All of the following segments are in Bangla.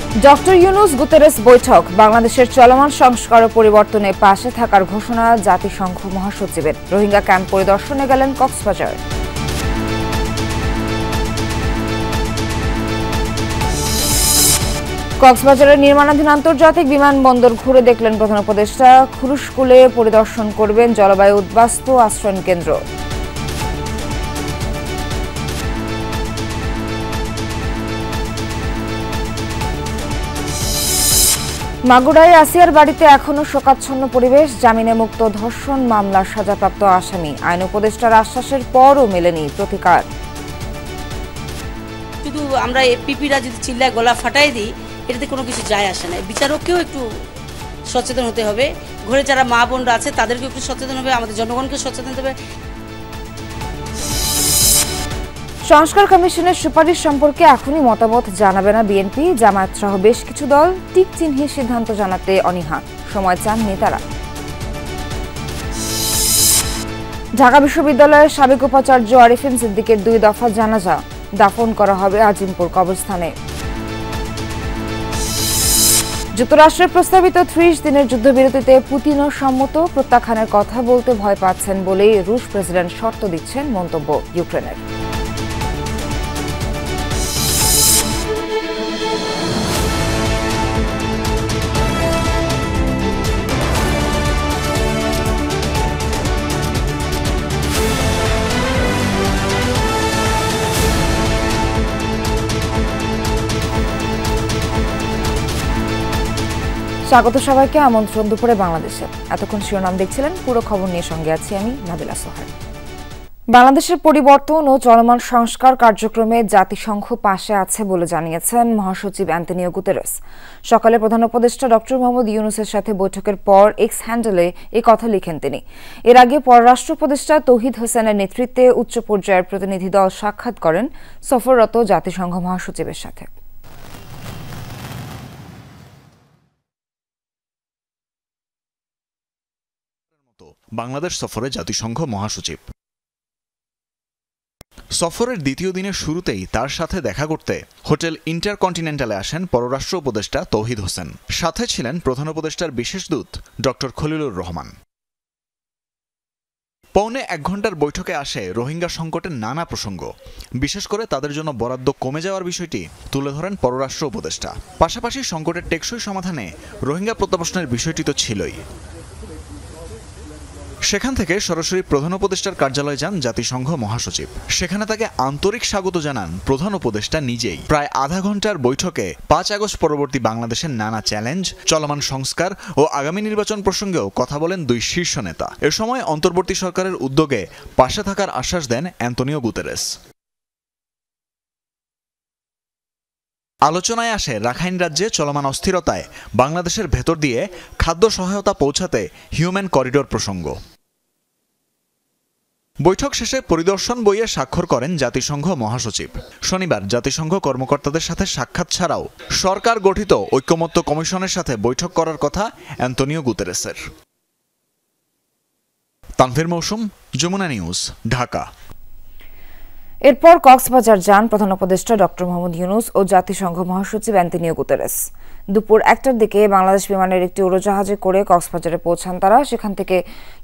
ডক্টর ইউনুস গুতেরেস বৈঠক বাংলাদেশের চলমান সংস্কার ও পরিবর্তনে পাশে থাকার ঘোষণা জাতিসংঘ মহাসচিবের। রোহিঙ্গা ক্যাম্প পরিদর্শনে গেলেন কক্সবাজার। কক্সবাজারের নির্মাণাধীন আন্তর্জাতিক বিমানবন্দর ঘুরে দেখলেন প্রধান উপদেষ্টা। খুরুশকুলে পরিদর্শন করবেন জলবায়ু উদ্বাস্তু আশ্রয়ণ কেন্দ্র। মাগুরায় আসিয়ার বাড়িতে এখনো শোকাচ্ছন্ন পরিবেশ। জামিনে মুক্ত ধর্ষণ মামলার সাজাপ্রাপ্ত আসামি। আইন উপদেষ্টার আশ্বাসের পরও মেলেনি প্রতিকার। শুধু আমরা পিপিরা যদি চিল্লায় গলা ফাটাই দিই, এটাতে কোনো কিছু যায় আসে না। বিচারককেও একটু সচেতন হতে হবে, ঘরে যারা মা বোনরা আছে তাদেরকে একটু সচেতন হবে, আমাদের জনগণকে সচেতন হতে হবে। সংস্কার কমিশনের সুপারিশ সম্পর্কে এখনই মতামত জানাবে না বিএনপি। জামায়াত সহ বেশ কিছু দল টিক চিহ্নে সিদ্ধান্ত জানাতে অনীহা, সময় চান নেতারা। ঢাকা বিশ্ববিদ্যালয়ের সাবেক উপাচার্য আরিফিন সিদ্দিকের 2 দফা জানাজা দাফন করা হবে আজিমপুর কবরস্থানে। যুক্তরাষ্ট্রের প্রস্তাবিত 30 দিনের যুদ্ধবিরতিতে পুতিনও সম্মত। প্রত্যাখ্যানের কথা বলতে ভয় পাচ্ছেন বলেই রুশ প্রেসিডেন্ট শর্ত দিচ্ছেন, মন্তব্য ইউক্রেনের। স্বাগত সবাইকে, আমন্ত্রণ দুপুরে বাংলাদেশে। এতক্ষণ শিরোনাম দেখছিলেন, পুরো খবর নিয়ে সঙ্গে আছি আমি নাবিলা সোহার। বাংলাদেশের পরিবর্তন ও চলমান সংস্কার কার্যক্রমে জাতিসংঘ পাশে আছে বলে জানিয়েছেন মহাসচিব অ্যান্তনিও গুতেরেস। সকালে প্রধান উপদেষ্টা ডক্টর মোহাম্মদ ইউনুসের সাথে বৈঠকের পর এক্স হ্যান্ডেলে এই কথা লিখেন তিনি। এর আগে পররাষ্ট্র উপদেষ্টা তৌহিদ হোসেনের নেতৃত্বে উচ্চ পর্যায়ের প্রতিনিধি দল সাক্ষাৎ করেন সফররত জাতিসংঘ মহাসচিবের সাথে। বাংলাদেশ সফরে জাতিসংঘ মহাসচিব। সফরের দ্বিতীয় দিনের শুরুতেই তার সাথে দেখা করতে হোটেল ইন্টারকন্টিনেন্টালে আসেন পররাষ্ট্র উপদেষ্টা তৌহিদ হোসেন। সাথে ছিলেন প্রধান উপদেষ্টার বিশেষ দূত ডক্টর খলিলুর রহমান। পৌনে 1 ঘণ্টার বৈঠকে আসে রোহিঙ্গা সংকটের নানা প্রসঙ্গ, বিশেষ করে তাদের জন্য বরাদ্দ কমে যাওয়ার বিষয়টি তুলে ধরেন পররাষ্ট্র উপদেষ্টা। পাশাপাশি সংকটের টেকসই সমাধানে রোহিঙ্গা প্রত্যাবাসনের বিষয়টি তো ছিলই। সেখান থেকে সরাসরি প্রধান উপদেষ্টার কার্যালয়ে যান জাতিসংঘ মহাসচিব। সেখানে তাকে আন্তরিক স্বাগত জানান প্রধান উপদেষ্টা নিজেই। প্রায় আধা ঘণ্টার বৈঠকে 5 আগস্ট পরবর্তী বাংলাদেশের নানা চ্যালেঞ্জ, চলমান সংস্কার ও আগামী নির্বাচন প্রসঙ্গেও কথা বলেন 2 শীর্ষ নেতা। এ সময় অন্তর্বর্তী সরকারের উদ্যোগে পাশে থাকার আশ্বাস দেন অ্যান্তনিও গুতেরেস। আলোচনায় আসে রাখাইন রাজ্যে চলমান অস্থিরতায় বাংলাদেশের ভেতর দিয়ে খাদ্য সহায়তা পৌঁছাতে হিউম্যান করিডোর প্রসঙ্গ। বৈঠক শেষে পরিদর্শন বইয়ে স্বাক্ষর করেন জাতিসংঘ মহাসচিব। শনিবার জাতিসংঘ কর্মকর্তাদের সাথে সাক্ষাৎ ছাড়াও সরকার গঠিত ঐকমত্য কমিশনের সাথে বৈঠক করার কথা অ্যান্তনিও গুতেরেসের। তানভীর মৌসুম, যমুনা নিউজ, ঢাকা। এরপর কক্সবাজার যান প্রধান উপদেষ্টা ডক্টর মোহাম্মদ ইউনুস ও জাতিসংঘ মহাসচিব অ্যান্তনিও গুতেরেস। দুপুর 1টার দিকে বাংলাদেশ বিমানের একটি উড়োজাহাজে করে কক্সবাজারে পৌঁছান তারা। সেখান থেকে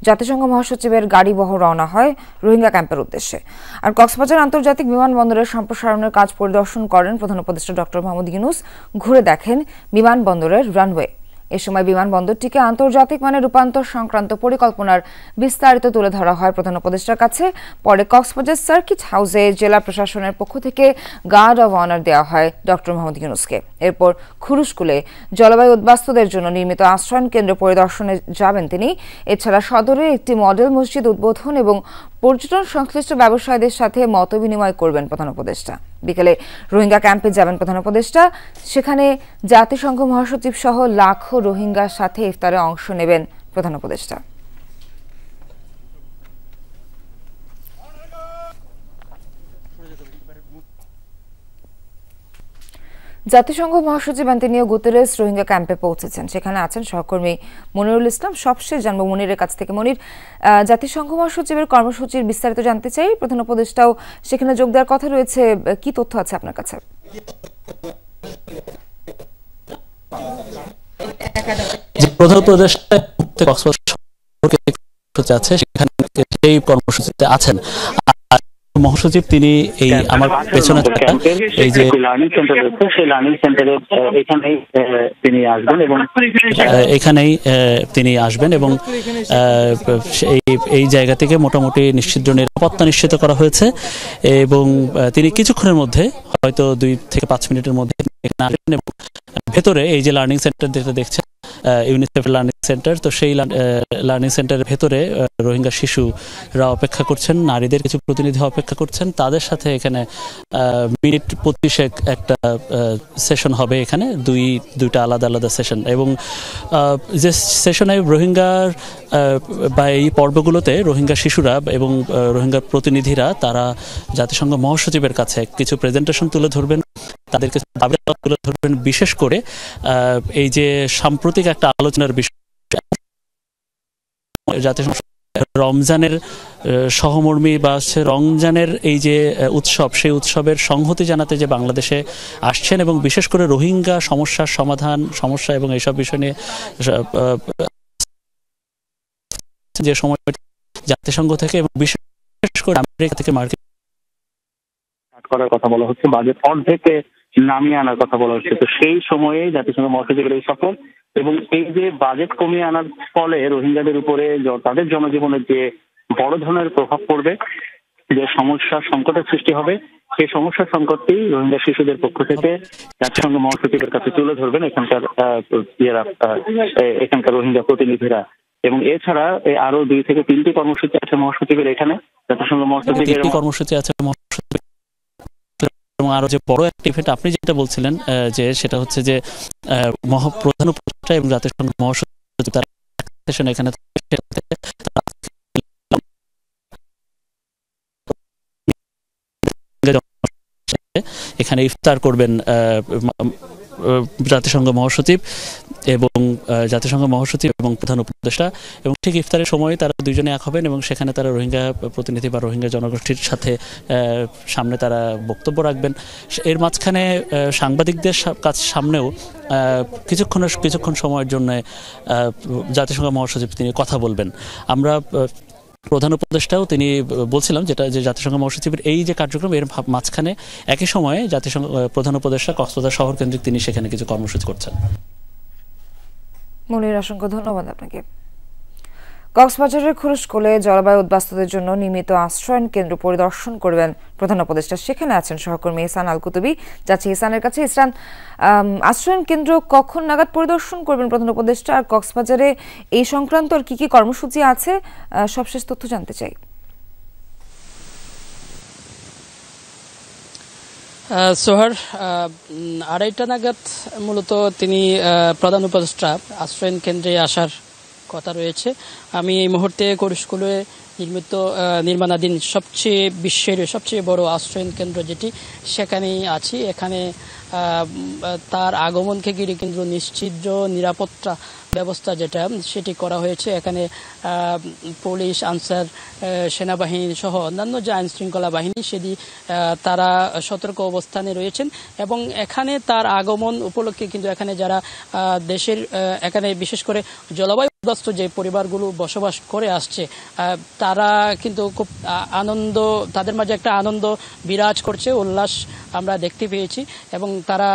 জাতিসংঘ মহাসচিবের গাড়িবহ রওনা হয় রোহিঙ্গা ক্যাম্পের উদ্দেশ্যে। আর কক্সবাজার আন্তর্জাতিক বিমানবন্দরের সম্প্রসারণের কাজ পরিদর্শন করেন প্রধান উপদেষ্টা ডক্টর মোহাম্মদ ইউনুস। ঘুরে দেখেন বিমানবন্দরের রানওয়ে। এ সময় বিমানবন্দরটিকে আন্তর্জাতিক মানের রূপান্তর সংক্রান্ত পরিকল্পনার বিস্তারিত তুলে ধরা হয় প্রধান উপদেষ্টার কাছে। পরে কক্সবাজার সার্কিট হাউসে জেলা প্রশাসনের পক্ষ থেকে গার্ড অব অনার দেওয়া হয় ডক্টর মোহাম্মদ ইউনুসকে। এরপর খুরুশকুলে জলবায়ু উদ্বাস্তুদের জন্য নির্মিত আশ্রয়ণ কেন্দ্র পরিদর্শনে যাবেন তিনি। এছাড়া সদরে একটি মডেল মসজিদ উদ্বোধন এবং পর্যটন সংশ্লিষ্ট ব্যবসায়ীদের সাথে মতবিনিময় করবেন প্রধান উপদেষ্টা। বিকেলে রোহিঙ্গা ক্যাম্পে যাবেন প্রধান উপদেষ্টা। সেখানে জাতিসংঘ মহাসচিব সহ লাখো রোহিঙ্গার সাথে ইফতারে অংশ নেবেন প্রধান উপদেষ্টা। জাতিসংঘ মহাসচিব অ্যান্তনিও গুতেরেস রোহিঙ্গা ক্যাম্পে পৌঁছেছেন। সেখানে আছেন সহকর্মী মনিরুল ইসলাম। সবশেষ জানবো মনিরের কাছ থেকে। মনির, জাতিসংঘ মহাসচিবের কর্মসূচির বিস্তারিত জানতে চাই। প্রধান উপদেষ্টাও সেখানে যোগ দেওয়ার কথা রয়েছে, কি তথ্য আছে আপনার কাছে? প্রধান উপদেষ্টা কক্সবাজার আছে, সেখানে সেই কর্মসূচিতে আছেন। আর মহাসচিব তিনি এই আমার পেছনে এই যে লার্নিং সেন্টার রয়েছে, সেই লার্নিং সেন্টারে এখানেই তিনি আসবেন এবং এই জায়গা থেকে মোটামুটি নিশ্চিত নিরাপত্তা নিশ্চিত করা হয়েছে এবং তিনি কিছুক্ষণের মধ্যে হয়তো 2 থেকে 5 মিনিটের মধ্যে এখানে আসবেন এবং ভেতরে এই যে লার্নিং সেন্টার যেটা দেখছেন ইউনিসেফ লার্নিং সেন্টার, তো সেই লার্নিং সেন্টারের ভেতরে রোহিঙ্গা শিশুরা অপেক্ষা করছেন, নারীদের কিছু প্রতিনিধি অপেক্ষা করছেন, তাদের সাথে এখানে মিনিট 25 একটা সেশন হবে, এখানে দুইটা আলাদা আলাদা সেশন। এবং যে সেশনে রোহিঙ্গার বা এই পর্বগুলোতে রোহিঙ্গা শিশুরা এবং রোহিঙ্গার প্রতিনিধিরা তারা জাতিসংঘ মহাসচিবের কাছে কিছু প্রেজেন্টেশন তুলে ধরবেন, তাদের কিছু দাবি তুলে ধরবেন, বিশেষ করে এই যে সাম্প্রতিক একটা আলোচনার বিষয় জাতিসংঘ রমজানের সহমর্মী বা রমজানের এই যে উৎসব, সেই উৎসবের সংহতি জানাতে যে বাংলাদেশে আসছেন এবং বিশেষ করে রোহিঙ্গা সমস্যার সমাধান সমস্যা এবং এইসব বিষয় নিয়ে যে সময় জাতিসংঘ থেকে এবং বিশেষ করে আমেরিকা থেকে মার্কিন করার কথা বলা হচ্ছে, বাজেট অর্ধেকে নামিয়ে আনার কথা বলা হচ্ছে। তো সেই সময়ে জাতিসংঘ মহাসচিবের এই সফর এবং এই যে বাজেট কমিয়ে আনার ফলে রোহিঙ্গাদের উপরে তাদের জনজীবনের যে বড় ধরনের প্রভাব পড়বে, যে সমস্যা সংকটের সৃষ্টি হবে, সেই সমস্যার সংকটটি রোহিঙ্গা শিশুদের পক্ষ থেকে জাতিসংঘ মহাসচিবের কাছে তুলে ধরবেন এখানকার রোহিঙ্গা প্রতিনিধিরা। এবং এছাড়া আরো 2 থেকে 3টি কর্মসূচি আছে মহাসচিবের এখানে, জাতিসংঘ মহাসচিবের কর্মসূচি আছে এবং আরো যে বড় একটা ইভেন্ট আপনি যেটা বলছিলেন যে সেটা হচ্ছে যে প্রধান উপদেষ্টা এবং জাতিসংঘ মহাসচিব তারা এখানে এখানে ইফতার করবেন জাতিসংঘ মহাসচিব এবং প্রধান উপদেষ্টা, এবং ঠিক ইফতারের সময় তারা দুইজনে এক হবেন এবং সেখানে তারা রোহিঙ্গা প্রতিনিধি বা রোহিঙ্গা জনগোষ্ঠীর সাথে সামনে তারা বক্তব্য রাখবেন। এর মাঝখানে সাংবাদিকদের সামনেও কিছুক্ষণ সময়ের জন্য জাতিসংঘ মহাসচিব তিনি কথা বলবেন। আমরা প্রধান উপদেষ্টাও তিনি বলছিলাম যেটা যে জাতিসংঘ মহাসচিবের এই যে কার্যক্রম এর মাঝখানে একই সময়ে জাতিসংঘ প্রধান উপদেষ্টা কক্সবাজার শহর কেন্দ্রিক তিনি সেখানে কিছু কর্মসূচি করছেন। মনির, অসংখ্য ধন্যবাদ আপনাকে। কক্সবাজারের খুরুশকোলে জলবায়ু উদ্বাস্তুদের জন্য নির্মিত আশ্রয়ন কেন্দ্র পরিদর্শন করবেন প্রধান উপদেষ্টা। সেখানে আছেন সহকর্মী ইহসান আল কুতুবী। যাচ্ছি ইহসানের কাছে। ইহসান, আশ্রয়ন কেন্দ্র কখন নাগাদ পরিদর্শন করবেন প্রধান উপদেষ্টা, আর কক্সবাজারে এই সংক্রান্ত আর কি কর্মসূচি আছে সবশেষ তথ্য জানতে চাই। সোহার 2:30 নাগাদ মূলত তিনি প্রধান উপদেষ্টা আশ্রয়ন কেন্দ্রে আসার কথা রয়েছে। আমি এই মুহূর্তে খুরুশকোলে নির্মাণাধীন বিশ্বের সবচেয়ে বড় আশ্রয়ন কেন্দ্র যেটি, সেখানেই আছি। এখানে তার আগমনকে ঘিরে কিন্তু নিশ্চিত নিরাপত্তা ব্যবস্থা যেটা সেটি করা হয়েছে। এখানে পুলিশ, আনসার, সেনাবাহিনী সহ অন্যান্য যে আইন শৃঙ্খলা বাহিনী সেটি তারা সতর্ক অবস্থানে রয়েছেন এবং এখানে তার আগমন উপলক্ষে কিন্তু এখানে যারা দেশের এখানে বিশেষ করে জলবায়ু উদ্বাস্তু যে পরিবারগুলো বসবাস করে আসছে তারা কিন্তু খুব তাদের মাঝে একটা আনন্দ বিরাজ করছে, উল্লাস আমরা দেখতে পেয়েছি এবং তারা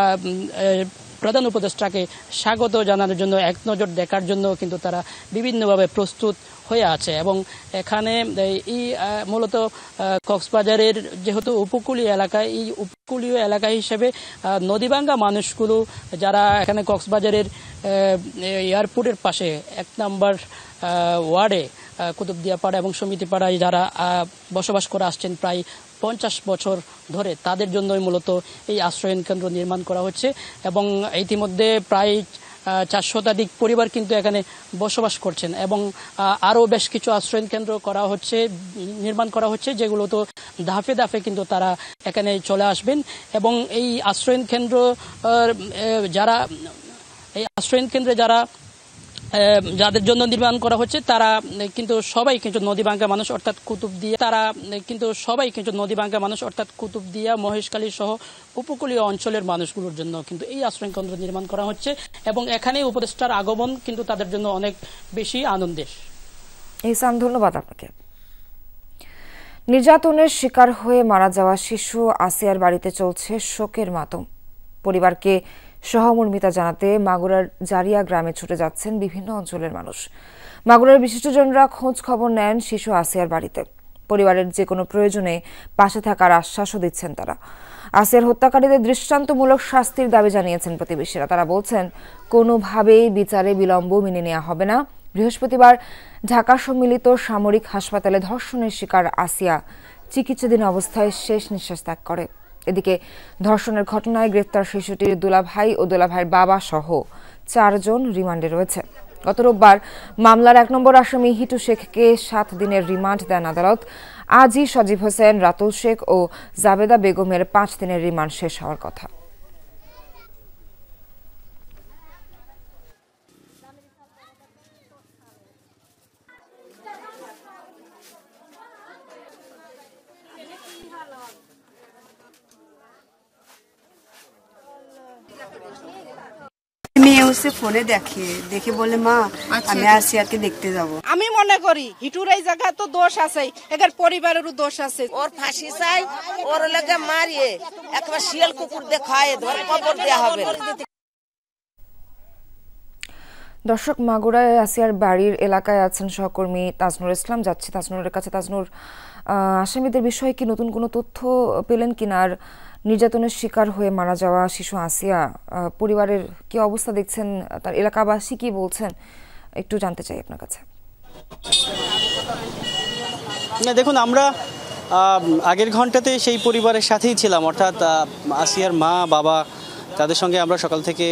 প্রধান উপদেষ্টাকে স্বাগত জানানোর জন্য, এক নজর দেখার জন্য কিন্তু তারা বিভিন্নভাবে প্রস্তুত হয়ে আছে। এবং এখানে এই মূলত কক্সবাজারের যেহেতু উপকূলীয় এলাকা, এই উপকূলীয় এলাকা হিসেবে নদীভাঙ্গা মানুষগুলো যারা এখানে কক্সবাজারের এয়ারপোর্টের পাশে 1 নম্বর ওয়ার্ডে কুতুবদিয়াপাড়া এবং সমিতিপাড়ায় যারা বসবাস করে আসছেন প্রায় 50 বছর ধরে, তাদের জন্যই মূলত এই আশ্রয়ন কেন্দ্র নির্মাণ করা হচ্ছে এবং ইতিমধ্যে প্রায় 400 পরিবার কিন্তু এখানে বসবাস করছেন এবং আরও বেশ কিছু আশ্রয়ন কেন্দ্র নির্মাণ করা হচ্ছে যেগুলো তো ধাপে ধাপে কিন্তু তারা এখানে চলে আসবেন এবং এই আশ্রয়ন কেন্দ্রে যারা যাদের জন্য নির্মাণ করা হচ্ছে তারা কিন্তু সবাই কিন্তু নদীভাঙ্গা মানুষ অর্থাৎ কুতুবদিয়া মহেশখালী সহ উপকূলীয় অঞ্চলের মানুষগুলোর জন্য কিন্তু এই আশ্রয় কেন্দ্র নির্মাণ করা হচ্ছে এবং এখানে উপদেষ্টার আগমন কিন্তু তাদের জন্য অনেক বেশি আনন্দের। ইহসান, ধন্যবাদ আপনাকে। নির্যাতনের শিকার হয়ে মারা যাওয়া শিশু আসিয়ার বাড়িতে চলছে শোকের মাতম। পরিবারকে সহমর্মিতা জানাতে মাগুরার জারিয়া গ্রামে ছুটে যাচ্ছেন বিভিন্ন অঞ্চলের মানুষ। মাগুরার বিশিষ্টজনরা খোঁজ খবর নেন শিশু আসিয়ার বাড়িতে। পরিবারের যে কোনো প্রয়োজনে পাশে থাকার আশ্বাসও দিচ্ছেন তারা। আসিয়ার হত্যাকারীদের দৃষ্টান্তমূলক শাস্তির দাবি জানিয়েছেন প্রতিবেশীরা। তারা বলছেন, কোনোভাবেই বিচারে বিলম্ব মেনে নেওয়া হবে না। বৃহস্পতিবার ঢাকা সম্মিলিত সামরিক হাসপাতালে ধর্ষণের শিকার আসিয়া চিকিৎসাধীন অবস্থায় শেষ নিঃশ্বাস ত্যাগ করে। এদিকে ধর্ষণের ঘটনায় গ্রেফতার শিশুটির দুলাভাই ও দুলাভাইয়ের বাবা সহ 4 জন রিমান্ডে রয়েছে। গত রোববার মামলার 1 নম্বর আসামি হিটু শেখকে 7 দিনের রিমান্ড দেন আদালত। আজই সজীব হোসেন, রাতুল শেখ ও জাবেদা বেগমের 5 দিনের রিমান্ড শেষ হওয়ার কথা। মেয়ে হচ্ছে ফোনে দেখে বলে, মা আমি আসিয়াকে দেখতে যাব। আমি মনে করি হিটুর এই জায়গায় তো দোষ আছে, এদের পরিবারেরও দোষ আছে। ওর ফাঁসি চাই, ওর লেগে মারিয়ে একবার শিয়াল কুকুর দেখায় ধর কবর দেওয়া হবে। দর্শক, মাগুরায় আসিয়ার বাড়ির এলাকায় আছেন সহকর্মী তাজনুর ইসলাম। যাচ্ছি তাজনুরের কাছে। তাজনুর, আসামিদের বিষয়ে কি নতুন কোনো তথ্য পেলেন কিনা? আর নির্যাতনের শিকার হয়ে মারা যাওয়া শিশু আসিয়া পরিবারের কি অবস্থা দেখছেন, তার এলাকাবাসী কি বলছেন, একটু জানতে চাই আপনার কাছে। দেখুন, আমরা আগের ঘন্টাতে সেই পরিবারের সাথেই ছিলাম, অর্থাৎ আসিয়ার মা বাবা, তাদের সঙ্গে আমরা সকাল থেকে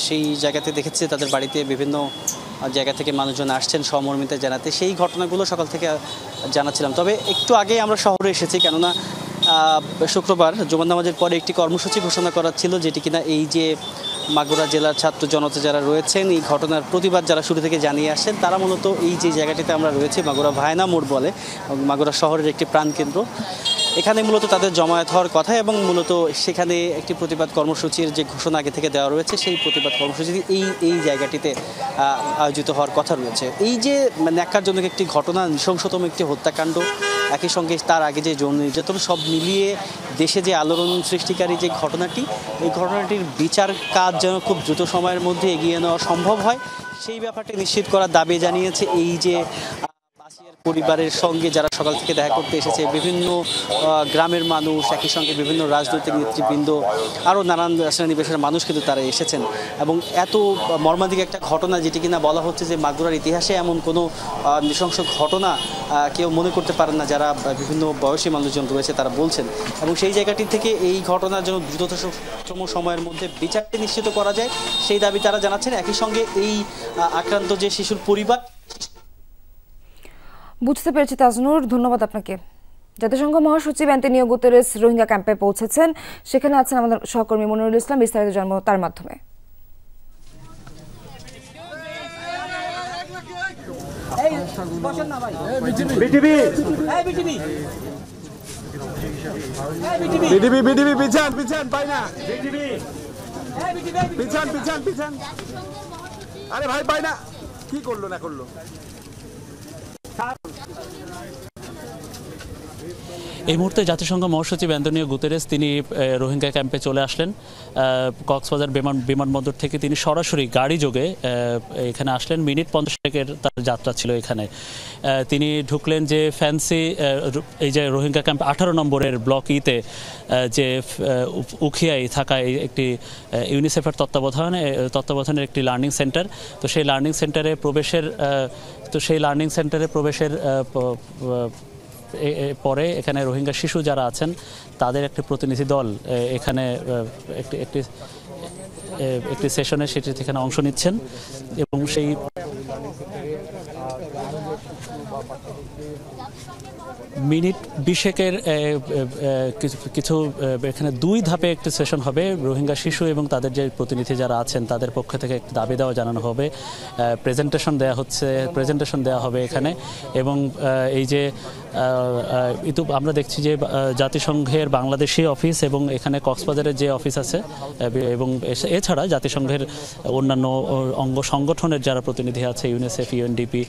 সেই জায়গাতে দেখেছি। তাদের বাড়িতে বিভিন্ন জায়গা থেকে মানুষজন আসছেন সহমর্মিতা জানাতে। সেই ঘটনাগুলো সকাল থেকে জানাচ্ছিলাম। তবে একটু আগে আমরা শহরে এসেছি, কেননা শুক্রবার জুমার নামাজের পরে একটি কর্মসূচি ঘোষণা করা ছিল, যেটি কিনা এই যে মাগুরা জেলার ছাত্র জনতা যারা রয়েছেন, এই ঘটনার প্রতিবাদ যারা শুরু থেকে জানিয়ে আসছেন, তারা মূলত এই যে জায়গাটিতে আমরা রয়েছি, মাগুরা ভায়না মোড় বলে, মাগুরা শহরের একটি প্রাণকেন্দ্র, এখানে মূলত তাদের জমায়েত হওয়ার কথা এবং মূলত সেখানে একটি প্রতিবাদ কর্মসূচির যে ঘোষণা আগে থেকে দেওয়া রয়েছে, সেই প্রতিবাদ কর্মসূচি এই জায়গাটিতে আয়োজিত হওয়ার কথা রয়েছে। এই যে ন্যাক্কারজনক একটি ঘটনা, নৃশংসতম একটি হত্যাকাণ্ড, একই সঙ্গে তার আগে যে যৌন নির্যাতন, সব মিলিয়ে দেশে যে আলোড়ন সৃষ্টিকারী যে ঘটনাটি, এই ঘটনাটির বিচার কাজ যেন খুব দ্রুত সময়ের মধ্যে এগিয়ে নেওয়া সম্ভব হয়, সেই ব্যাপারটি নিশ্চিত করার দাবি জানিয়েছে এই যে আসিয়ার পরিবারের সঙ্গে যারা সকাল থেকে দেখা করতে এসেছে, বিভিন্ন গ্রামের মানুষ, একই সঙ্গে বিভিন্ন রাজনৈতিক নেতৃবৃন্দ, আরও নানান শ্রেণী পেশার মানুষ কিন্তু তারা এসেছেন। এবং এত মর্মান্তিক একটা ঘটনা, যেটি কিনা বলা হচ্ছে যে মাগুরার ইতিহাসে এমন কোনো নৃশংস ঘটনা কেউ মনে করতে পারেন না, যারা বিভিন্ন বয়সী মানুষজন রয়েছে তারা বলছেন। এবং সেই জায়গাটি থেকে এই ঘটনার জন্য দ্রুততম সময়ের মধ্যে বিচারটি নিশ্চিত করা যায়, সেই দাবি তারা জানাচ্ছেন। একই সঙ্গে এই আক্রান্ত যে শিশুর পরিবার। বুঝতে পেরেছি তাজনুর, ধন্যবাদ আপনাকে। জাতিসংঘ মহাসচিব অ্যান্টোনিও গুতেরেস রোহিঙ্গা ক্যাম্পে পৌঁছেছেন। সেখানে আছেন আমাদের সহকর্মী মনিরুল ইসলাম। বিস্তারিত জানবো তার মাধ্যমে। আরে ভাই পাই না, কি করলো না করলো। এই মুহূর্তে জাতিসংঘ মহাসচিব অ্যান্টোনিও গুতেরেস তিনি রোহিঙ্গা ক্যাম্পে চলে আসলেন। কক্সবাজার বিমানবন্দর থেকে তিনি সরাসরি গাড়ি যোগে এখানে আসলেন। মিনিট 50 তার যাত্রা ছিল এখানে। তিনি ঢুকলেন যে ফ্যান্সি এই যে রোহিঙ্গা ক্যাম্প 18 নম্বরের ব্লক ইতে যে উখিয়ায় থাকা একটি ইউনিসেফের তত্ত্বাবধানের একটি লার্নিং সেন্টার। তো সেই লার্নিং সেন্টারে প্রবেশের পরে এখানে রোহিঙ্গা শিশু যারা আছেন তাদের একটি প্রতিনিধি দল এখানে একটি সেশনে সেখানে অংশ নিচ্ছেন এবং সেই মিনিট 20-এর কিছু এখানে 2 ধাপে একটি সেশন হবে। রোহিঙ্গা শিশু এবং তাদের যে প্রতিনিধি যারা আছেন তাদের পক্ষ থেকে একটি দাবি দেওয়া জানানো হবে, প্রেজেন্টেশন দেওয়া হবে এখানে। এবং এই যে আমরা দেখছি যে জাতিসংঘের বাংলাদেশি অফিস এবং এখানে কক্সবাজারের যে অফিস আছে এবং এছাড়া জাতিসংঘের অন্যান্য অঙ্গ সংগঠনের যারা প্রতিনিধি আছে, ইউনিসেফ, ইউএনডিপি,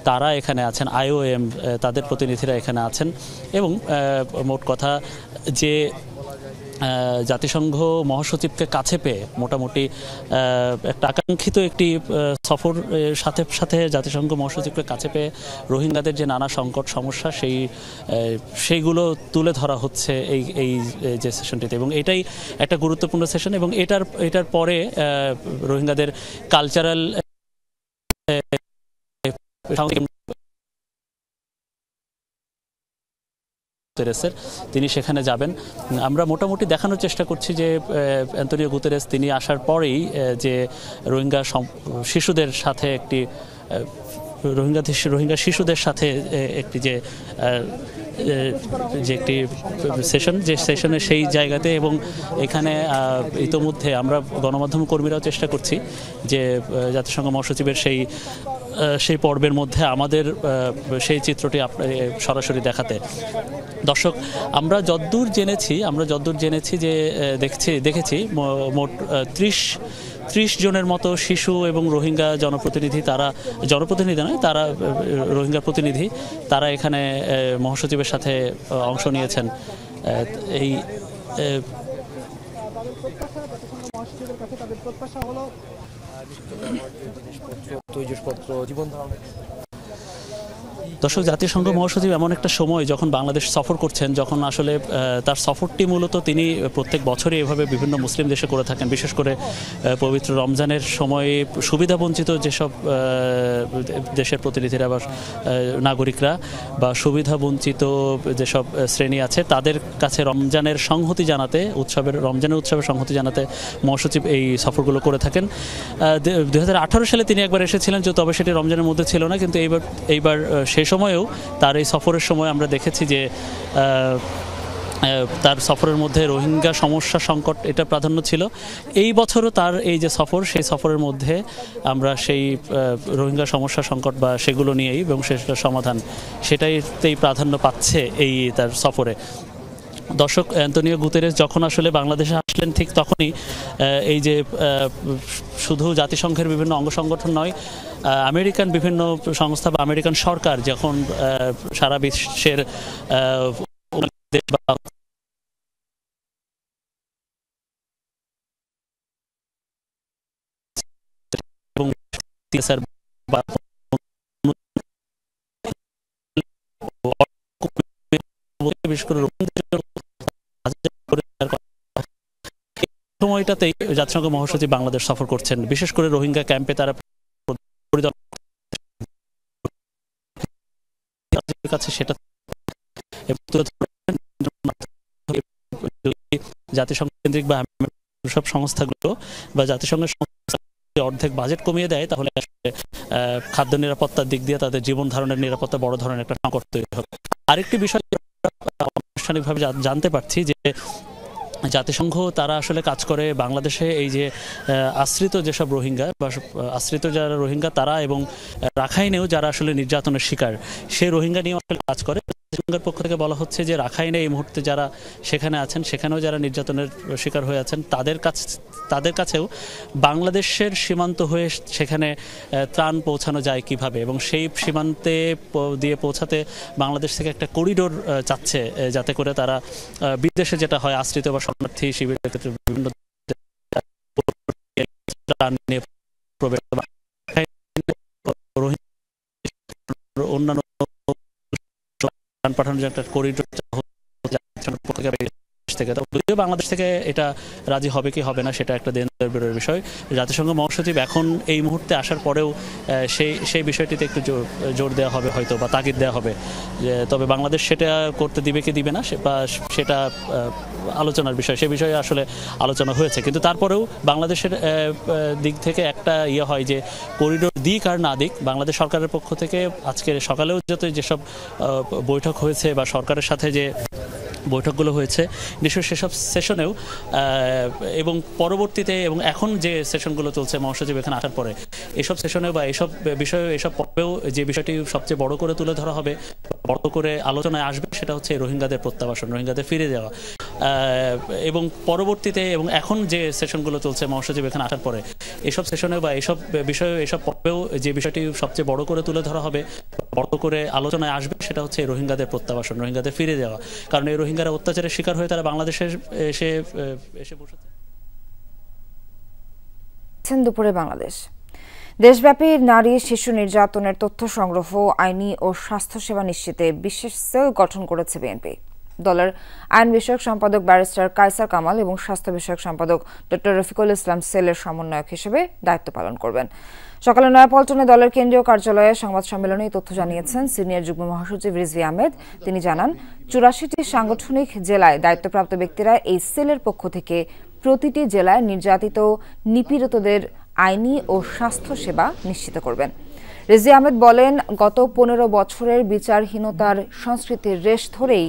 তারা এখানে আছেন, IOM তাদের প্রতিনিধিরা এখানে আছেন। এবং মোট কথা যে জাতিসংঘ মহাসচিবকে কাছে পেয়ে মোটামুটি একটা আকাঙ্ক্ষিত একটি সফর সাথে সাথে জাতিসংঘ মহাসচিবকে কাছে পেয়ে রোহিঙ্গাদের যে নানা সংকট সমস্যা সেইগুলো তুলে ধরা হচ্ছে এই যে সেশনটিতে। এবং এটাই একটা গুরুত্বপূর্ণ সেশন। এবং এটার পরে রোহিঙ্গাদের কালচারাল তিনি সেখানে যাবেন। আমরা মোটামুটি দেখানোর চেষ্টা করছি যে অ্যান্তোনিও গুতেরেস তিনি আসার পরেই যে রোহিঙ্গা শিশুদের সাথে একটি রোহিঙ্গা শিশুদের সাথে একটি যে একটি সেশনে সেই জায়গাতে। এবং এখানে ইতোমধ্যে আমরা গণমাধ্যম কর্মীরাও চেষ্টা করছি যে জাতিসংঘ মহাসচিবের সেই পর্বের মধ্যে আমাদের সেই চিত্রটি সরাসরি দেখাতে। দর্শক, আমরা যতদূর জেনেছি যে দেখেছি মোট 30 জনের মতো শিশু এবং রোহিঙ্গা রোহিঙ্গা প্রতিনিধি তারা এখানে মহাসচিবের সাথে অংশ নিয়েছেন। এই দর্শক, জাতিসংঘ মহাসচিব এমন একটা সময় যখন বাংলাদেশ সফর করছেন, যখন আসলে তার সফরটি মূলত তিনি প্রত্যেক বছরই এভাবে বিভিন্ন মুসলিম দেশে করে থাকেন। বিশেষ করে পবিত্র রমজানের সময়ে সুবিধাবঞ্চিত যেসব দেশের প্রতিনিধিরা বা নাগরিকরা বা সুবিধাবঞ্চিত যেসব শ্রেণী আছে তাদের কাছে রমজানের উৎসবের সংহতি জানাতে মহাসচিব এই সফরগুলো করে থাকেন। 2018 সালে তিনি একবার এসেছিলেন, তবে সেটি রমজানের মধ্যে ছিল না। কিন্তু এইবার সেই সময়েও তার এই সফরের সময় আমরা দেখেছি যে তার সফরের মধ্যে রোহিঙ্গা সমস্যা সংকট এটা প্রাধান্য ছিল। এই বছরও তার এই যে সেই সফরের মধ্যে আমরা সেই রোহিঙ্গা সমস্যা সংকট বা সেগুলো নিয়েই এবং সেটার সমাধান সেটাইতেই প্রাধান্য পাচ্ছে এই তার সফরে। দর্শক, অ্যান্তোনিও গুতেরেস যখন আসলে বাংলাদেশে আসলেন ঠিক তখনই এই যে শুধু জাতিসংঘের বিভিন্ন অঙ্গ সংগঠন নয়, আমেরিকান বিভিন্ন সংস্থা বা আমেরিকান সরকার যখন সারা বিশ্বের দেশ বা বিশেষ করে সময়টাতেই জাতিসংঘ মহাসচিব বাংলাদেশ সফর করছেন। বিশেষ করে রোহিঙ্গা ক্যাম্পে তারা কাছে সেটা জাতিসংঘ কেন্দ্রিক বা সব সংস্থাগুলো বা জাতিসংঘের সংস্থা অর্ধেক বাজেট কমিয়ে দেয়, তাহলে আসলে খাদ্য নিরাপত্তার দিক দিয়ে তাদের জীবন ধারণের নিরাপত্তা বড় ধরনের একটা সংকট তৈরি হবে। আরেকটি বিষয় আনুষ্ঠানিকভাবে জানতে পারছি যে জাতিসংঘ তারা আসলে কাজ করে বাংলাদেশে এই যে আশ্রিত যেসব রোহিঙ্গা বা আশ্রিত যারা রোহিঙ্গা তারা এবং রাখাইনেও যারা আসলে নির্যাতনের শিকার, সেই রোহিঙ্গা নিয়ে আসলে কাজ করে। জাতিসংঘের পক্ষ থেকে বলা হচ্ছে যে রাখাইনে এই মুহূর্তে যারা সেখানে আছেন, সেখানেও যারা নির্যাতনের শিকার হয়ে আছেন, তাদের কাছেও বাংলাদেশের সীমান্ত হয়ে সেখানে ত্রাণ পৌঁছানো যায় কিভাবে, এবং সেই সীমান্তে দিয়ে পৌঁছাতে বাংলাদেশ থেকে একটা করিডোর চাচ্ছে, যাতে করে তারা বিদেশে যেটা হয় আশ্রিত বা শরণার্থী শিবিরের ক্ষেত্রে বিভিন্ন অন্যান্য পাঠানোর যে একটা করিডোর থেকে, যদিও বাংলাদেশ থেকে এটা রাজি হবে কি হবে না সেটা একটা দেনদারের বিষয়। জাতিসংঘ মহাসচিব এখন এই মুহূর্তে আসার পরেও সেই বিষয়টিতে একটু জোর দেওয়া হবে হয়তো, বা তাগিদ দেওয়া হবে, তবে বাংলাদেশ সেটা করতে দিবে কি দিবে না সেটা আলোচনার বিষয়, সে বিষয়ে আসলে আলোচনা হয়েছে। কিন্তু তারপরেও বাংলাদেশের দিক থেকে একটা হয় যে করিডোর দিক আর না দিক, বাংলাদেশ সরকারের পক্ষ থেকে আজকে সকালেও যেসব বৈঠক হয়েছে বা সরকারের সাথে যে বৈঠকগুলো হয়েছে নিশ্চয়ই সেসব সেশনেও এবং পরবর্তীতে এবং এখন যে সেশনগুলো চলছে মহাসচিব এখানে আসার পরে এসব সেশনেও বা এসব বিষয়ে এসব পর্বেও যে বিষয়টি সবচেয়ে বড় করে তুলে ধরা হবে, বড় করে আলোচনায় আসবে, সেটা হচ্ছে রোহিঙ্গাদের প্রত্যাবাসন, রোহিঙ্গাদের ফিরে যাওয়া। এবং পরবর্তীতে এবং এখন যে সেশনগুলো চলছে মহাসচিব এখানে আসার পরে এসব সেশনেও বা এসব বিষয়ে এসব পর্বেও যে বিষয়টি সবচেয়ে বড় করে তুলে ধরা হবে, বড় করে আলোচনায় আসবে, সেটা হচ্ছে রোহিঙ্গাদের প্রত্যাবাসন, রোহিঙ্গাদের ফিরে যাওয়া। কারণ এই রোহিঙ্গারা অত্যাচারের শিকার হয়ে তারা বাংলাদেশে এসে বসেছে। দুপুরে বাংলাদেশ দেশব্যাপী নারী শিশু নির্যাতনের তথ্য সংগ্রহ, আইনি ও স্বাস্থ্যসেবা নিশ্চিতে বিশেষ সেল গঠন করেছে বিএনপি। দলের আইন বিষয়ক সম্পাদক ব্যারিস্টার কায়সার কামাল এবং স্বাস্থ্য বিষয়ক সম্পাদক ডক্টর রফিকুল ইসলাম সেলের সমন্বয়ক হিসেবে দায়িত্ব পালন করবেন। সকালে নয়াপল্টনে দলের কেন্দ্রীয় কার্যালয়ে সংবাদ সম্মেলনে তথ্য জানিয়েছেন সিনিয়র যুগ্ম মহাসচিব রিজভী আহমেদ। তিনি জানান, ৮৪টি সাংগঠনিক জেলায় দায়িত্বপ্রাপ্ত ব্যক্তিরা এই সেলের পক্ষ থেকে প্রতিটি জেলায় নির্যাতিত নিপীড়িতদের আইনি ও স্বাস্থ্য সেবা নিশ্চিত করবেন। রিজভী আহমেদ বলেন, গত ১৫ বছরের বিচারহীনতার সংস্কৃতির রেশ ধরেই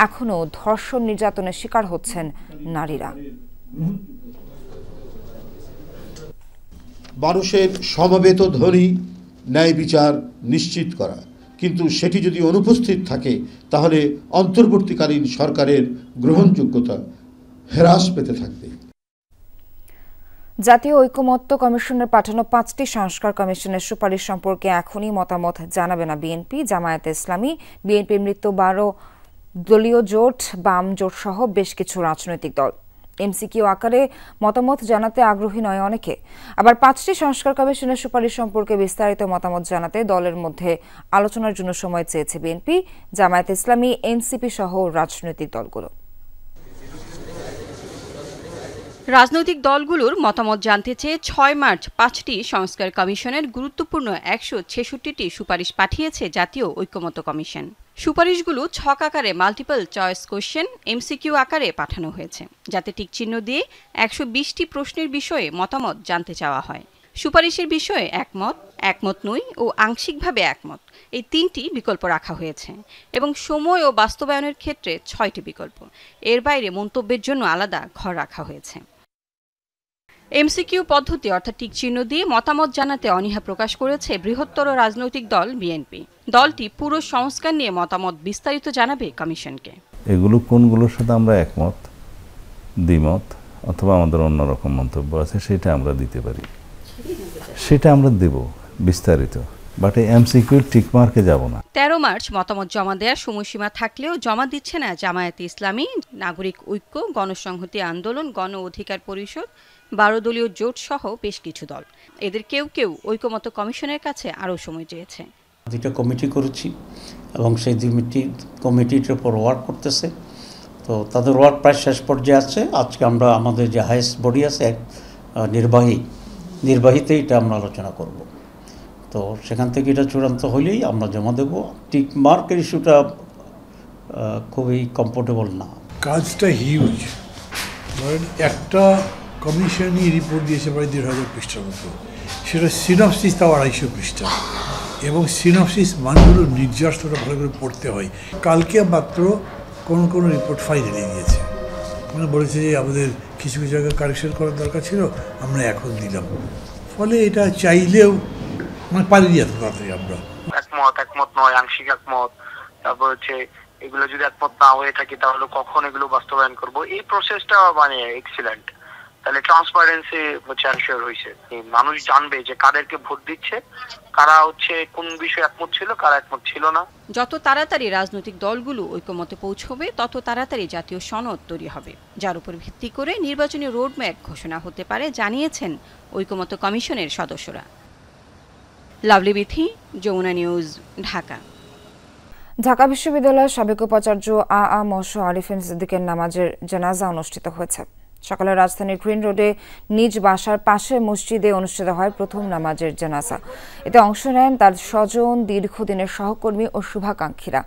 এখনো ধর্ষণ নির্যাতনের শিকার হচ্ছেন নারীরা। মানুষের সমবেত ধ্বনি ন্যায় বিচার নিশ্চিত করা, কিন্তু সেটি যদি অনুপস্থিত থাকে তাহলে অন্তর্বর্তীকালীন সরকারের গ্রহণযোগ্যতা হ্রাস পেতে থাকবে। জাতীয় ঐকমত্য কমিশনের পাঠানো ৫টি সংস্কার কমিশনের সুপারিশ সম্পর্কে এখনই মতামত জানাবে না বিএনপি, জামায়াতে ইসলামী, বিএনপির মৃত্যু ১২ দলীয় জোট, বাম জোট সহ বেশ কিছু রাজনৈতিক দল। এমসিকিউ আকারে মতামত জানাতে আগ্রহী নয় অনেকে। আবার ৫টি সংস্কার কমিশনের সুপারিশ সম্পর্কে বিস্তারিত মতামত জানাতে দলের মধ্যে আলোচনার জন্য সময় চেয়েছে বিএনপি, জামায়াতে ইসলামী, এনসিপি সহ রাজনৈতিক দলগুলো। রাজনৈতিক দলগুলোর মতামত জানতে চেয়ে ৬ মার্চ ৫টি সংস্কার কমিশনের গুরুত্বপূর্ণ ১৬৬টি সুপারিশ পাঠিয়েছে জাতীয় ঐকমত্য কমিশন। সুপারিশগুলো ছক আকারে মাল্টিপল চয়েস কোশ্চেন এমসিকিউ আকারে পাঠানো হয়েছে, যাতে টিকচিহ্ন দিয়ে ১২০টি প্রশ্নের বিষয়ে মতামত জানতে চাওয়া হয়। সুপারিশের বিষয়ে একমত, একমত নই ও আংশিকভাবে একমত, এই ৩টি বিকল্প রাখা হয়েছে এবং সময় ও বাস্তবায়নের ক্ষেত্রে ৬টি বিকল্প। এর বাইরে মন্তব্যের জন্য আলাদা ঘর রাখা হয়েছে। এমসিকিউ পদ্ধতি অর্থাৎ টিকচিহ্ন দিয়ে মতামত জানাতে অনীহা প্রকাশ করেছে বৃহত্তর রাজনৈতিক দল বিএনপি। দলটি পুরো সংস্কার নিয়ে মতামত বিস্তারিত জানাবে কমিশনকে। এগুলো কোনগুলোর সাথে আমরা একমত, দ্বিমত অথবা আমাদের অন্যরকম মন্তব্য আছে সেটা আমরা দিতে পারি, সেটা আমরা দেব বিস্তারিত, বাট এমসিকিউ টিকমার্কে যাব না। ১৩ মার্চ মতামত জমা দেওয়ার সময়সীমা থাকলেও জমা দিচ্ছে না জামায়াতে ইসলামী, নাগরিক ঐক্য, গণসংহতি আন্দোলন, গণ অধিকার পরিষদ, ১২ দলীয় জোট সহ বেশ কিছু দল। এদের কেউ কেউ ঐকমত্য কমিশনের কাছে আরও সময় চেয়েছে। ২টা কমিটি করেছি এবং সেই কমিটির উপর ওয়ার্ক করতেছে, তো তাদের ওয়ার্ক প্রায় শেষ পর্যায়ে আছে। আজকে আমরা আমাদের যে হাইয়েস্ট বডি আছে নির্বাহীতে এটা আমরা আলোচনা করব, তো সেখান থেকে এটা চূড়ান্ত হলেই আমরা জমা দেব। টিক মার্কের ইস্যুটা খুবই কমফোর্টেবল না। কাজটা হিউজ, ধরেন একটা কমিশনই রিপোর্ট দিয়েছে প্রায় ১,৫০০ পৃষ্ঠার মতো, সেটা সিনপসিস তাও ২৫০ পৃষ্ঠা, এবং সিনপসিস মানগুলো নির্যাসটা ভালো করে পড়তে হয়। কালকে মাত্র কোন রিপোর্ট ফাইনালি দিয়েছে, মানে বলেছে যে আমাদের কিছু কিছু জায়গায় কারেকশন করার দরকার ছিল, আমরা এখন দিলাম। ফলে এটা চাইলেও মানে পালিয়ে যেত তাড়াতাড়ি। আমরা একমত নয়, আংশিক একমত, তারপর হচ্ছে এগুলো যদি একমত না হয়ে থাকে তাহলে কখন এগুলো বাস্তবায়ন করব, এই প্রসেসটা মানে এক্সিলেন্ট। তাহলে ট্রান্সপারেন্সি হচ্ছে এনশিওর হয়েছে, মানুষ জানবে যে কাদেরকে ভোট দিচ্ছে, কারা হচ্ছে কোন বিষয়ে একমত ছিল, কারা একমত ছিল না। যত তাড়াতাড়ি রাজনৈতিক দলগুলো ঐকমত্যে পৌঁছবে তত তাড়াতাড়ি জাতীয় সনদ তৈরি হবে, যার উপর ভিত্তি করে নির্বাচনী রোডম্যাপ ঘোষণা হতে পারে, জানিয়েছেন ঐকমত্য কমিশনের সদস্যরা। লাভলি বিথি, যমুনা নিউজ, ঢাকা। ঢাকা বিশ্ববিদ্যালয়ের সাবেক উপাচার্য আ মশ আরিফিন সিদ্দিকের নামাজের জানাজা অনুষ্ঠিত হয়েছে। সকালে রাজধানীর গ্রিন রোডে নিজ বাসার পাশে মসজিদে অনুষ্ঠিত হয় প্রথম নামাজের জানাজা। এতে অংশ নেন তার স্বজন, দীর্ঘদিনের সহকর্মী ও শুভাকাঙ্ক্ষীরা।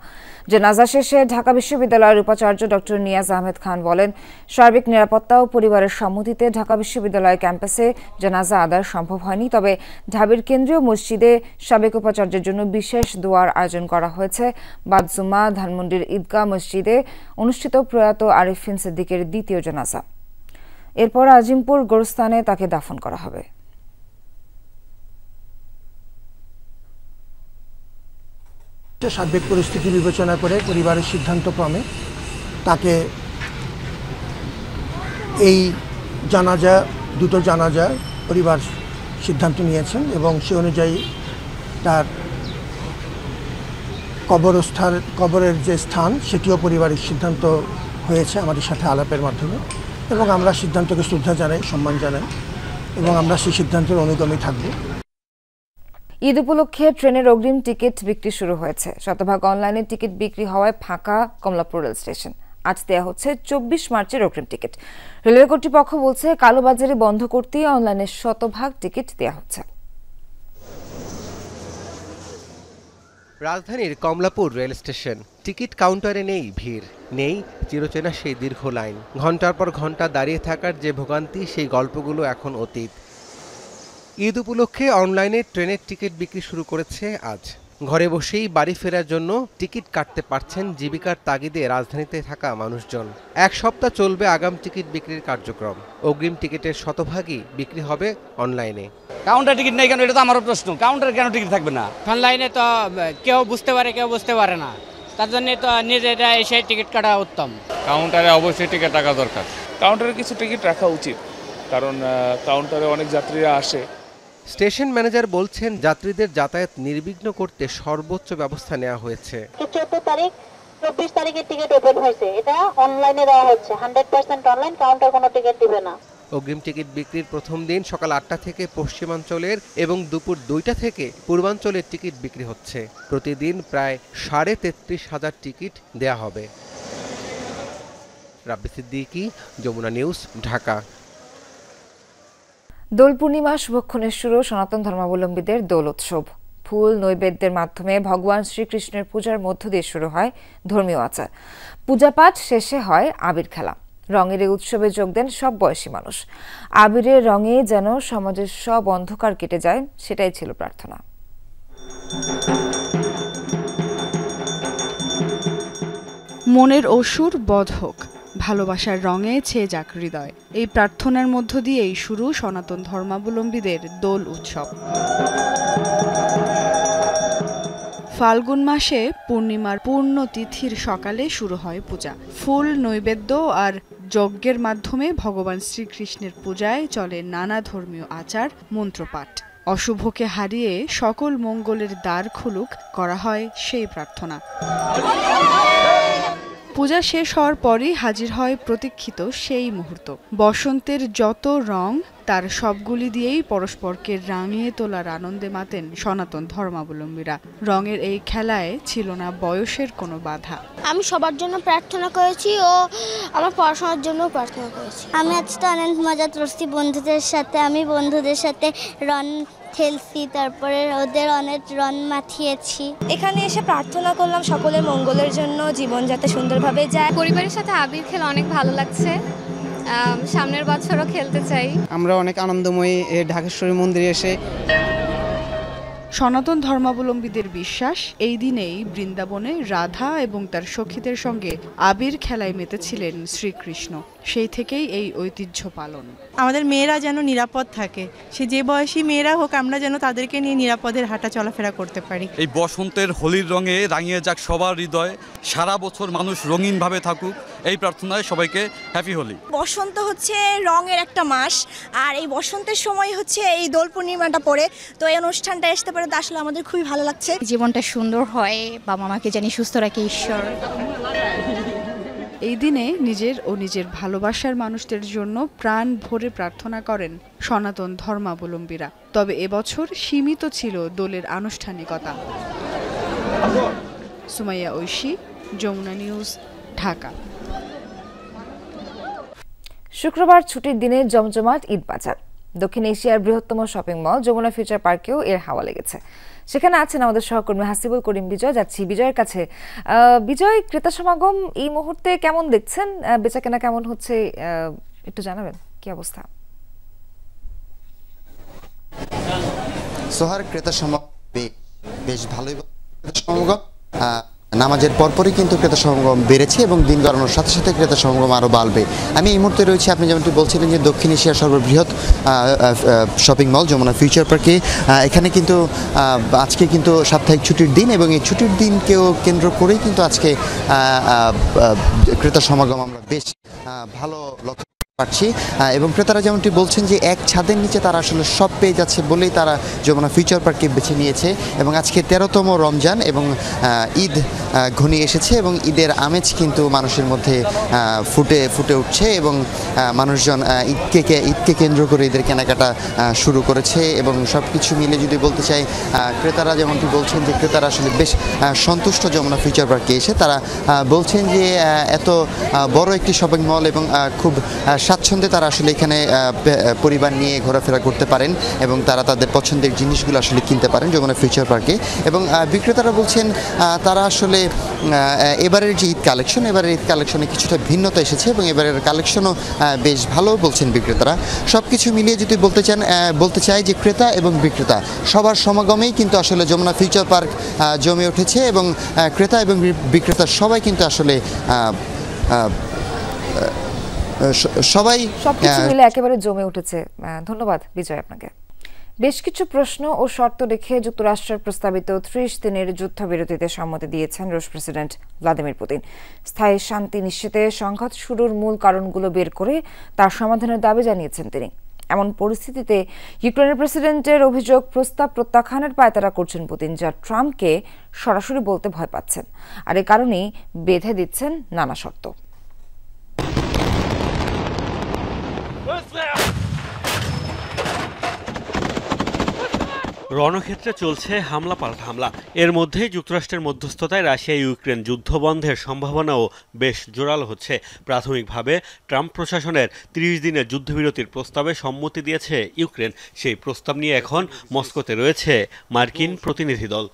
জানাজা শেষে ঢাকা বিশ্ববিদ্যালয়ের উপাচার্য ডক্টর নিয়াজ আহমেদ খান বলেন, সার্বিক নিরাপত্তা ও পরিবারের সম্মতিতে ঢাকা বিশ্ববিদ্যালয় ক্যাম্পাসে জানাজা আদায় সম্ভব হয়নি। তবে ঢাবির কেন্দ্রীয় মসজিদে সাবেক উপাচার্যের জন্য বিশেষ দোয়ার আয়োজন করা হয়েছে। বাদ জুমা ধানমন্ডির ঈদগাহ মসজিদে অনুষ্ঠিত প্রয়াত আরিফিন সিদ্দিকের দ্বিতীয় জানাজা। এরপর আজিমপুর গোরস্থানে তাকে দাফন করা হবে। সার্বিক পরিস্থিতি বিবেচনা করে পরিবারের সিদ্ধান্তক্রমে তাকে এই দুটো জানাজা পরিবার সিদ্ধান্ত নিয়েছেন এবং সে অনুযায়ী তার কবরের যে স্থান সেটিও পরিবারের সিদ্ধান্ত হয়েছে আমাদের সাথে আলাপের মাধ্যমে, এবং আমরা সিদ্ধান্তকে শ্রদ্ধা জানাই, সম্মান জানাই এবং আমরা সেই সিদ্ধান্তের অনুগামী থাকব। ঈদ উপলক্ষে ট্রেনের অগ্রিম টিকিট বিক্রি শুরু হয়েছে। শতভাগ অনলাইনে টিকিট বিক্রি হওয়ায় ফাঁকা কমলাপুর রেল স্টেশন। আজ দেয়া হচ্ছে 24 মার্চের অগ্রিম টিকিট। রেলওয়ে কর্তৃপক্ষ বলছে, কালোবাজারি বন্ধ করতে অনলাইনে শতভাগ টিকিট দেয়া হচ্ছে। রাজধানীর কমলাপুর রেল স্টেশন। টিকিট কাউন্টারে নেই ভিড়, নেই চিরচেনা সেই দীর্ঘ লাইন। ঘন্টার পর ঘন্টা দাঁড়িয়ে থাকার যে ভোগান্তি, সেই গল্পগুলো এখন অতীত। ঈদ উপলক্ষে অনলাইনে ট্রেনের টিকিট বিক্রি শুরু করেছে আজ। ঘরে বসেই বাড়ি ফেরার জন্য টিকিট কাটতে পারছেন জীবিকার তাগিদে রাজধানীতে থাকা মানুষজন। এক সপ্তাহ চলবে আগাম টিকিট বিক্রির কার্যক্রম। অগ্রিম টিকিটের শতভাগই বিক্রি হবে অনলাইনে। কাউন্টার টিকিট নেই কেন, এটা তো আমারও প্রশ্ন। কাউন্টারে কেন টিকিট থাকবে না? অনলাইনে তো কেউ বুঝতে পারে, কেউ বুঝতে পারে না, তার জন্য তো নিজেরা এসে টিকিট কাটা উত্তম। কাউন্টারে অবশ্যই টিকিট রাখা দরকার। কাউন্টারে কিছু টিকিট রাখা উচিত, কারণ কাউন্টারে অনেক যাত্রীরা আসে। স্টেশন ম্যানেজার বলছেন, যাত্রীদের যাতায়াত নির্বিঘ্ন করতে সর্বোচ্চ ব্যবস্থা নেওয়া হয়েছে। 14 তারিখ 24 তারিখের টিকিট ওপেন হয়েছে, এটা অনলাইনে দেওয়া হচ্ছে। 100% অনলাইন, কাউন্টার কোনো টিকিট দিবে না। অগ্রিম টিকিট বিক্রির প্রথম দিন সকাল 8টা থেকে পশ্চিমাঞ্চলের এবং দুপুর 2টা থেকে পূর্বাঞ্চলের টিকিট বিক্রি হচ্ছে। প্রতিদিন প্রায় 33,500 টিকিট দেয়া হবে। রাব্বি সিদ্দিকী, যমুনা নিউজ, ঢাকা। দোল পূর্ণিমা শুভক্ষণের শুরু সনাতন ধর্মাবলম্বীদের দোল উৎসব। ফুল নৈবেদ্যের মাধ্যমে ভগবান শ্রীকৃষ্ণের পূজার মধ্য দিয়ে শুরু হয় ধর্মীয় আচার। পূজাপাঠ শেষে হয় আবির খেলা। রঙের এই উৎসবে যোগ দেন সব বয়সী মানুষ। আবিরের রঙে যেন সমাজের সব অন্ধকার কেটে যায়, সেটাই ছিল প্রার্থনা। মনের অসুর বধ হোক, ভালোবাসার রঙে ছেয়ে যাক হৃদয়, এই প্রার্থনার মধ্য দিয়েই শুরু সনাতন ধর্মাবলম্বীদের দোল উৎসব। ফাল্গুন মাসে পূর্ণিমার পূর্ণ তিথির সকালে শুরু হয় পূজা। ফুল নৈবেদ্য আর যজ্ঞের মাধ্যমে ভগবান শ্রীকৃষ্ণের পূজায় চলে নানা ধর্মীয় আচার, মন্ত্রপাঠ। অশুভকে হারিয়ে সকল মঙ্গলের দ্বার খুলুক করা হয় সেই প্রার্থনা। পূজা শেষ হওয়ার পরই হাজির হয় প্রতীক্ষিত সেই মুহূর্ত। বসন্তের যত রং তার সবগুলি দিয়েই পরস্পরকে রাঙিয়ে তোলার আনন্দে মাতেন সনাতন ধর্মাবলম্বীরা। রঙের এই খেলায় ছিল না বয়সের কোনো বাধা। আমি সবার জন্য প্রার্থনা করেছি ও আমার পড়াশোনার জন্য প্রার্থনা করেছি। আমি আজকে অনেক মজা করছি বন্ধুদের সাথে। আমি বন্ধুদের সাথে রং খেলছি, তারপরে ওদের অনেক রং মাখিয়েছি। এখানে এসে প্রার্থনা করলাম সকলের মঙ্গলের জন্য, জীবন যাতে সুন্দরভাবে যায়। পরিবারের সাথে আবির খেলা অনেক ভালো লাগছে, সামনের বছরও খেলতে চাই। আমরা অনেক আনন্দময়ী ঢাকেশ্বরী মন্দিরে এসে। সনাতন ধর্মাবলম্বীদের বিশ্বাস, এই দিনেই বৃন্দাবনে রাধা এবং তার সখীদের সঙ্গে আবির খেলায় মেতেছিলেন শ্রীকৃষ্ণ। সেই থেকেই এই ঐতিহ্য পালন। আমাদের মেয়েরা যেন নিরাপদ থাকে, সে যে বয়সী মেয়েরা হোক, আমরা যেন তাদেরকে নিয়ে নিরাপদের হাঁটা চলাফেরা করতে পারি। এই বসন্তের হোলির রঙে রাঙিয়ে যাক সবার হৃদয়, সারা বছর মানুষ রঙিনভাবে থাকুক, এই প্রার্থনায় সবাইকে হ্যাপি হোলি। বসন্ত হচ্ছে রঙের একটা মাস, আর এই বসন্তের সময় হচ্ছে এই দোল পূর্ণিমাটা পড়ে, তো এই অনুষ্ঠানটা আসতে পারে তো আসলে আমাদের খুবই ভালো লাগছে। জীবনটা সুন্দর হয়, বাবা মাকে জানি সুস্থ রাখে ঈশ্বর। এই দিনে নিজের ও নিজের ভালোবাসার মানুষদের জন্য প্রাণ ভরে প্রার্থনা করেন সনাতন ধর্মাবলম্বীরা। তবে এবছর সীমিত ছিল দোলের আনুষ্ঠানিকতা। সুমাইয়া ঐশী, যমুনা নিউজ, ঢাকা। শুক্রবার ছুটির দিনে জমজমাট ঈদ বাজার। দক্ষিণ এশিয়ার বৃহত্তম শপিং মল যমুনা ফিউচার পার্কেও এর হাওয়া লেগেছে। সেখানে আছেন আমাদের সহকর্মী হাসিবুল করিম বিজয়। যাচ্ছি বিজয়ের কাছে। বিজয়, ক্রেতা সমাগম এই মুহূর্তে কেমন দেখছেন? বেচাকেনা কেমন হচ্ছে একটু জানাবেন, কি অবস্থা? সোহার, ক্রেতা সমাগম বেশ ভালোই। সমাগম নামাজের পরপরই কিন্তু ক্রেতা সমাগম বেড়েছে এবং দিন গড়ানোর সাথে সাথে ক্রেতা সমাগম আরও বাড়বে। আমি এই মুহূর্তে রয়েছি, আপনি যেমনটি বলছিলেন, যে দক্ষিণ এশিয়ার সর্ববৃহৎ শপিং মল যমুনা ফিউচার পার্কে। এখানে কিন্তু আজকে কিন্তু সাপ্তাহিক ছুটির দিন এবং এই ছুটির দিনকেও কেন্দ্র করেই কিন্তু আজকে ক্রেতা সমাগম আমরা বেশ ভালো লক্ষ্য পাচ্ছি। এবং ক্রেতারা যেমনটি বলছেন যে এক ছাদের নিচে তারা আসলে সব পেয়ে যাচ্ছে বলেই তারা যমুনা ফিউচার পার্ককে বেছে নিয়েছে। এবং আজকে 13তম রমজান এবং ঈদ ঘনিয়ে এসেছে এবং ঈদের আমেজ কিন্তু মানুষের মধ্যে ফুটে উঠছে এবং মানুষজন ঈদকে কেন্দ্র করে ঈদের কেনাকাটা শুরু করেছে। এবং সব কিছু মিলে যদি বলতে চাই, ক্রেতারা যেমনটি বলছেন যে ক্রেতারা আসলে বেশ সন্তুষ্ট যমুনা ফিউচার পার্কে এসে। তারা বলছেন যে এত বড় একটি শপিং মল এবং খুব স্বাচ্ছন্দ্যে তারা আসলে এখানে পরিবার নিয়ে ঘোরাফেরা করতে পারেন এবং তারা তাদের পছন্দের জিনিসগুলো আসলে কিনতে পারেন যমুনা ফিউচার পার্কে। এবং বিক্রেতারা বলছেন তারা আসলে এবারের যে ঈদ কালেকশনে কিছুটা ভিন্নতা এসেছে এবং এবারের কালেকশনও বেশ ভালো বলছেন বিক্রেতারা। সব কিছু মিলিয়ে যদি বলতে চাই যে ক্রেতা এবং বিক্রেতা সবার সমাগমেই কিন্তু আসলে যমুনা ফিউচার পার্ক জমে উঠেছে এবং ক্রেতা এবং বিক্রেতা সবাই কিন্তু আসলে সবকিছু মিলে একেবারে জমে উঠেছে। ধন্যবাদ বিজয় আপনাকে। বেশ কিছু প্রশ্ন ও শর্ত রেখে যুক্তরাষ্ট্রের প্রস্তাবিত 30 দিনের যুদ্ধবিরতিতে সম্মতি দিয়েছেন রুশ প্রেসিডেন্ট ভ্লাদিমির পুতিন। স্থায়ী শান্তি নিশ্চিতে সংঘাত শুরুর মূল কারণগুলো বের করে তার সমাধানের দাবি জানিয়েছেন তিনি। এমন পরিস্থিতিতে ইউক্রেনের প্রেসিডেন্টের অভিযোগ প্রস্তাব প্রত্যাখ্যানের পায়তারা করছেন পুতিন, যা ট্রাম্পকে সরাসরি বলতে ভয় পাচ্ছেন। আর এ কারণেই বেঁধে দিচ্ছেন নানা শর্ত। রণক্ষেত্রে চলছে হামলা পাল্টা হামলা। এর মধ্যেই যুক্তরাষ্ট্রের মধ্যস্থতায় রাশিয়া ইউক্রেন যুদ্ধ বন্ধের সম্ভাবনাও বেশ জোরালো হচ্ছে। প্রাথমিকভাবে ট্রাম্প প্রশাসনের 30 দিনের যুদ্ধবিরতির প্রস্তাবে সম্মতি দিয়েছে ইউক্রেন। সেই প্রস্তাব নিয়ে এখন মস্কোতে রয়েছে মার্কিন প্রতিনিধি দল।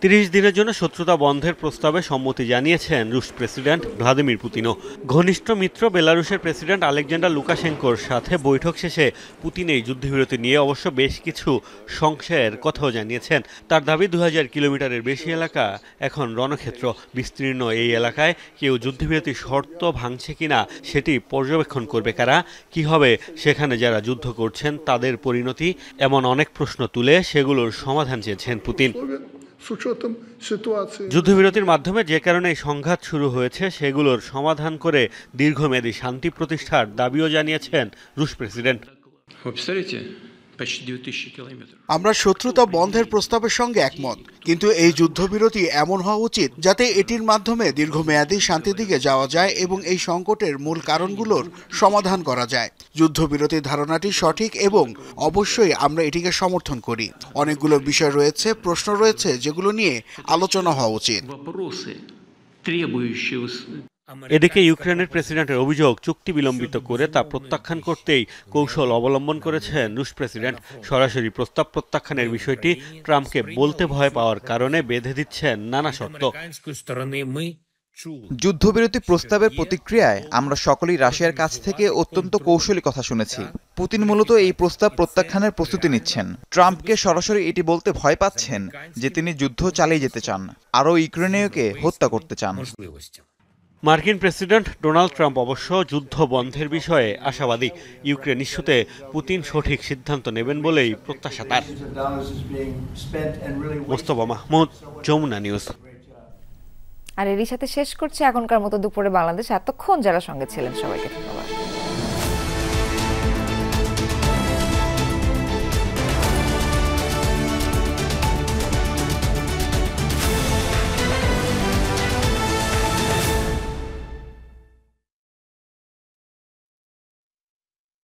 30 দিনের জন্য শত্রুতা বন্ধের প্রস্তাবে সম্মতি জানিয়েছেন রুশ প্রেসিডেন্ট ভ্লাদিমির পুতিনও। ঘনিষ্ঠ মিত্র বেলারুশের প্রেসিডেন্ট আলেকজান্ডার লুকাশেঙ্কোর সাথে বৈঠক শেষে পুতিন এই যুদ্ধবিরতি নিয়ে অবশ্য বেশ কিছু সংশয়ের কথাও জানিয়েছেন। তার দাবি 2000 কিলোমিটারের বেশি এলাকা এখন রণক্ষেত্র। বিস্তীর্ণ এই এলাকায় কেউ যুদ্ধবিরতির শর্ত ভাঙছে কিনা সেটি পর্যবেক্ষণ করবে কারা, কি হবে সেখানে যারা যুদ্ধ করছেন তাদের পরিণতি, এমন অনেক প্রশ্ন তুলে সেগুলোর সমাধান চেয়েছেন পুতিন। যুদ্ধবিরতির মাধ্যমে যে কারণে সংঘাত শুরু হয়েছে সেগুলোর সমাধান করে দীর্ঘমেয়াদী শান্তি প্রতিষ্ঠার দাবিও জানিয়েছেন রুশ প্রেসিডেন্ট। আমরা শত্রুতা বন্ধের প্রস্তাবের সঙ্গে একমত, কিন্তু এই যুদ্ধবিরতি এমন হওয়া উচিত যাতে এটির মাধ্যমে দীর্ঘমেয়াদী শান্তির দিকে যাওয়া যায় এবং এই সংকটের মূল কারণগুলোর সমাধান করা যায়। যুদ্ধবিরতির ধারণাটি সঠিক এবং অবশ্যই আমরা এটিকে সমর্থন করি। অনেকগুলো বিষয় রয়েছে, প্রশ্ন রয়েছে যেগুলো নিয়ে আলোচনা হওয়া উচিত। এদিকে ইউক্রেনের প্রেসিডেন্টের অভিযোগ চুক্তি বিলম্বিত করে তা প্রত্যাখ্যান করতেই কৌশল অবলম্বন করেছেন রুশ প্রেসিডেন্ট। সরাসরি প্রস্তাব প্রত্যাখ্যানের বিষয়টি ট্রাম্পকে বলতে ভয় পাওয়ার কারণে বেঁধে দিচ্ছেন নানা শর্ত। যুদ্ধবিরতি প্রস্তাবের প্রতিক্রিয়ায় আমরা সকলেই রাশিয়ার কাছ থেকে অত্যন্ত কৌশলী কথা শুনেছি। পুতিন মূলত এই প্রস্তাব প্রত্যাখ্যানের প্রস্তুতি নিচ্ছেন। ট্রাম্পকে সরাসরি এটি বলতে ভয় পাচ্ছেন যে তিনি যুদ্ধ চালিয়ে যেতে চান, আরও ইউক্রেনীয়কে হত্যা করতে চান। মার্কিন প্রেসিডেন্ট ডোনাল্ড ট্রাম্প অবশ্য যুদ্ধ বন্ধের বিষয়ে আশাবাদী। ইউক্রেন ইস্যুতে পুতিন সঠিক সিদ্ধান্ত নেবেন বলেই প্রত্যাশা তার। মোস্তফা মাহমুদ, যমুনা নিউজ। আর এরই সাথে শেষ করছি এখনকার মতো দুপুরে বাংলাদেশ। এতক্ষণ যারা সঙ্গে ছিলেন সবাইকে ধন্যবাদ।